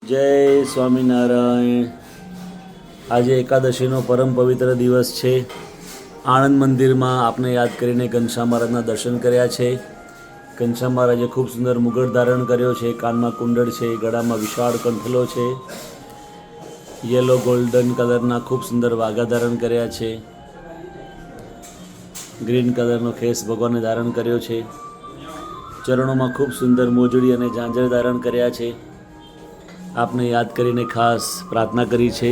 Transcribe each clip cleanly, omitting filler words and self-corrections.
જય સ્વામિનારાયણ. આજે એકાદશીનો પરમ પવિત્ર દિવસ છે. આણંદ મંદિરમાં આપને યાદ કરીને ઘનશ્યામ મહારાજના દર્શન કર્યા છે. ઘનશ્યામ મહારાજે ખૂબ સુંદર મુગટ ધારણ કર્યો છે, કાનમાં કુંડળ છે, ગળામાં વિશાળ કંઠલો છે, યલો ગોલ્ડન કલરના ખૂબ સુંદર વાઘા ધારણ કર્યા છે, ગ્રીન કલરનો ખેસ ભગવાને ધારણ કર્યો છે, ચરણોમાં ખૂબ સુંદર મોજડી અને ઝાંઝર ધારણ કર્યા છે. આપને યાદ કરીને ખાસ પ્રાર્થના કરી છે.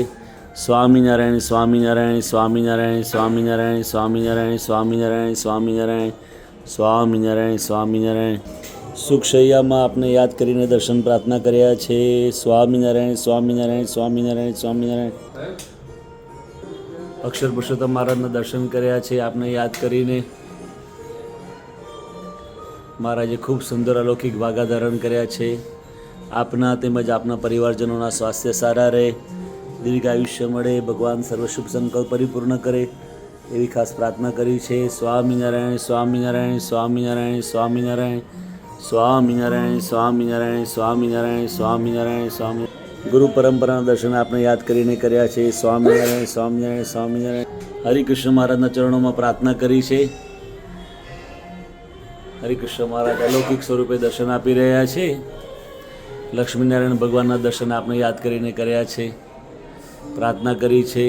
સ્વામિનારાયણ સ્વામિનારાયણ સ્વામિનારાયણ સ્વામિનારાયણ સ્વામિનારાયણ સ્વામિનારાયણ સ્વામિનારાયણ સ્વામિનારાયણ સ્વામિનારાયણ. સુખશૈયામાં આપને યાદ કરીને દર્શન પ્રાર્થના કર્યા છે. સ્વામિનારાયણ સ્વામિનારાયણ સ્વામિનારાયણ સ્વામિનારાયણ. અક્ષર પુરુષોત્તમ મહારાજના દર્શન કર્યા છે. આપને યાદ કરીને મહારાજે ખૂબ સુંદર અલૌકિક વાઘા ધારણ કર્યા છે. આપના તેમજ આપના પરિવારજનોના સ્વાસ્થ્ય સારા રહે, દીર્ઘ આયુષ્ય મળે, ભગવાન સર્વ શુભ સંકલ્પ પરિપૂર્ણ કરે એવી ખાસ પ્રાર્થના કરી છે. સ્વામિનારાયણ સ્વામિનારાયણ સ્વામિનારાયણ સ્વામિનારાયણ સ્વામિનારાયણ સ્વામિનારાયણ સ્વામિનારાયણ સ્વામિનારાયણ સ્વામિ. ગુરુ પરંપરાના દર્શન આપણે યાદ કરીને કર્યા છે. સ્વામિનારાયણ સ્વામિનારાયણ સ્વામિનારાયણ. હરિકૃષ્ણ મહારાજના ચરણોમાં પ્રાર્થના કરી છે. હરિકૃષ્ણ મહારાજ અલૌકિક સ્વરૂપે દર્શન આપી રહ્યા છે. લક્ષ્મીનારાયણ ભગવાનના દર્શન આપણે યાદ કરીને કર્યા છે, પ્રાર્થના કરી છે.